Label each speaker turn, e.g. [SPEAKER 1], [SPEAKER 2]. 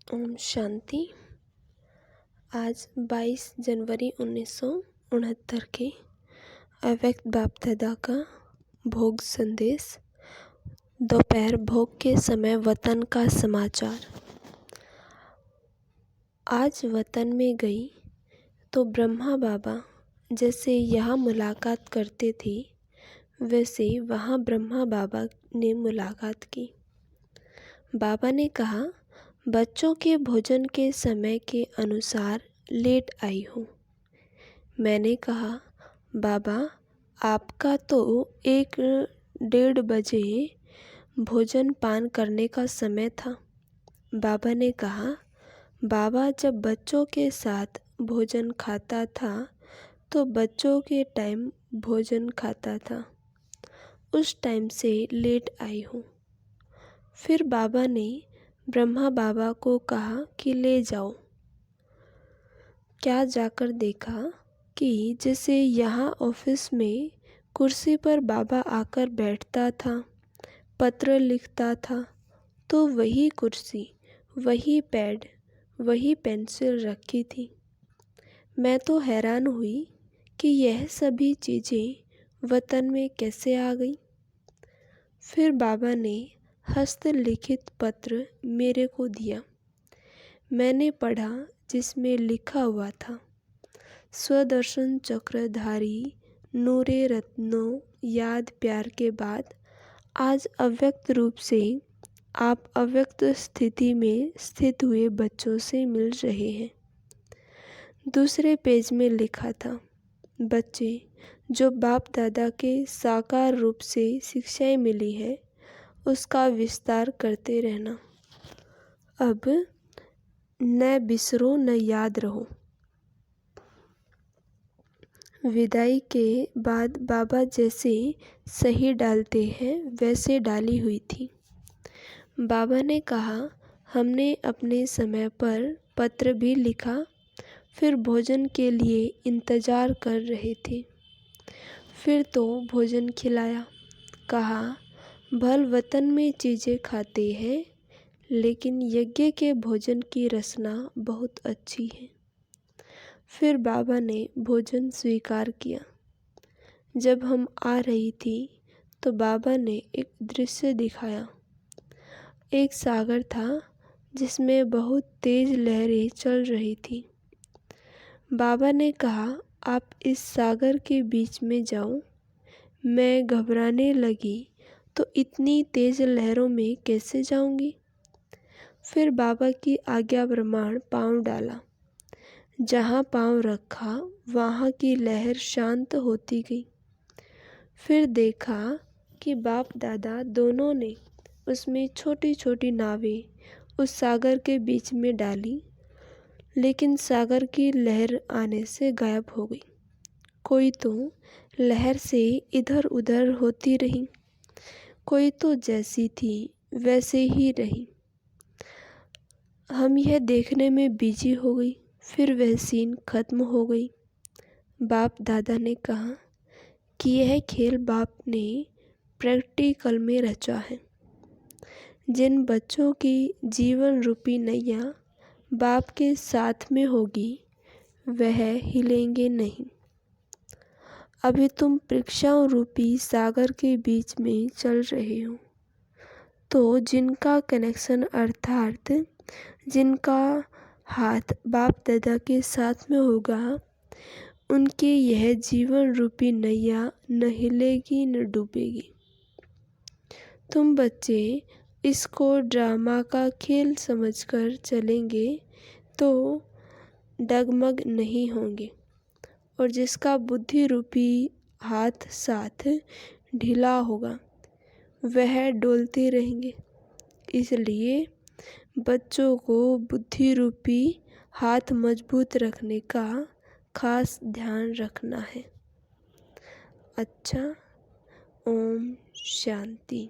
[SPEAKER 1] ओम शांति। आज 22 जनवरी 1969 के अव्यक्त बाप दादा का भोग संदेश। दोपहर भोग के समय वतन का समाचार। आज वतन में गई तो ब्रह्मा बाबा जैसे यहाँ मुलाकात करते थे वैसे वहाँ ब्रह्मा बाबा ने मुलाकात की। बाबा ने कहा, बच्चों के भोजन के समय के अनुसार लेट आई हूँ। मैंने कहा, बाबा आपका तो 1-1:30 बजे भोजन पान करने का समय था। बाबा ने कहा, बाबा जब बच्चों के साथ भोजन खाता था तो बच्चों के टाइम भोजन खाता था, उस टाइम से लेट आई हूँ। फिर बाबा ने ब्रह्मा बाबा को कहा कि ले जाओ। क्या जाकर देखा कि जैसे यहाँ ऑफिस में कुर्सी पर बाबा आकर बैठता था, पत्र लिखता था, तो वही कुर्सी, वही पैड, वही पेंसिल रखी थी। मैं तो हैरान हुई कि यह सभी चीज़ें वतन में कैसे आ गई। फिर बाबा ने हस्तलिखित पत्र मेरे को दिया। मैंने पढ़ा जिसमें लिखा हुआ था, स्वदर्शन चक्रधारी नूरे रत्नों याद प्यार के बाद आज अव्यक्त रूप से आप अव्यक्त स्थिति में स्थित हुए बच्चों से मिल रहे हैं। दूसरे पेज में लिखा था, बच्चे जो बाप दादा के साकार रूप से शिक्षाएं मिली है उसका विस्तार करते रहना। अब न बिसरो न याद रहो। विदाई के बाद बाबा जैसे सही डालते हैं वैसे डाली हुई थी। बाबा ने कहा, हमने अपने समय पर पत्र भी लिखा, फिर भोजन के लिए इंतज़ार कर रहे थे। फिर तो भोजन खिलाया। कहा, भल वतन में चीज़ें खाते हैं लेकिन यज्ञ के भोजन की रसना बहुत अच्छी है। फिर बाबा ने भोजन स्वीकार किया। जब हम आ रही थी तो बाबा ने एक दृश्य दिखाया। एक सागर था जिसमें बहुत तेज लहरें चल रही थी। बाबा ने कहा, आप इस सागर के बीच में जाओ। मैं घबराने लगी तो इतनी तेज लहरों में कैसे जाऊंगी। फिर बाबा की आज्ञा प्रमाण पाँव डाला। जहाँ पाँव रखा वहाँ की लहर शांत होती गई। फिर देखा कि बाप दादा दोनों ने उसमें छोटी छोटी नावें उस सागर के बीच में डाली, लेकिन सागर की लहर आने से गायब हो गई। कोई तो लहर से इधर उधर होती रही, कोई तो जैसी थी वैसे ही रही। हम यह देखने में बिजी हो गई। फिर वह सीन खत्म हो गई। बाप दादा ने कहा कि यह खेल बाप ने प्रैक्टिकल में रचा है। जिन बच्चों की जीवन रूपी नैया बाप के साथ में होगी वह हिलेंगे नहीं। अभी तुम परीक्षाओं रूपी सागर के बीच में चल रहे हो, तो जिनका कनेक्शन अर्थात जिनका हाथ बाप दादा के साथ में होगा उनकी यह जीवन रूपी नैया न हिलेगी न डूबेगी। तुम बच्चे इसको ड्रामा का खेल समझकर चलेंगे तो डगमग नहीं होंगे, और जिसका बुद्धि रूपी हाथ साथ ढीला होगा वह डोलते रहेंगे। इसलिए बच्चों को बुद्धि रूपी हाथ मजबूत रखने का खास ध्यान रखना है। अच्छा, ओम शांति।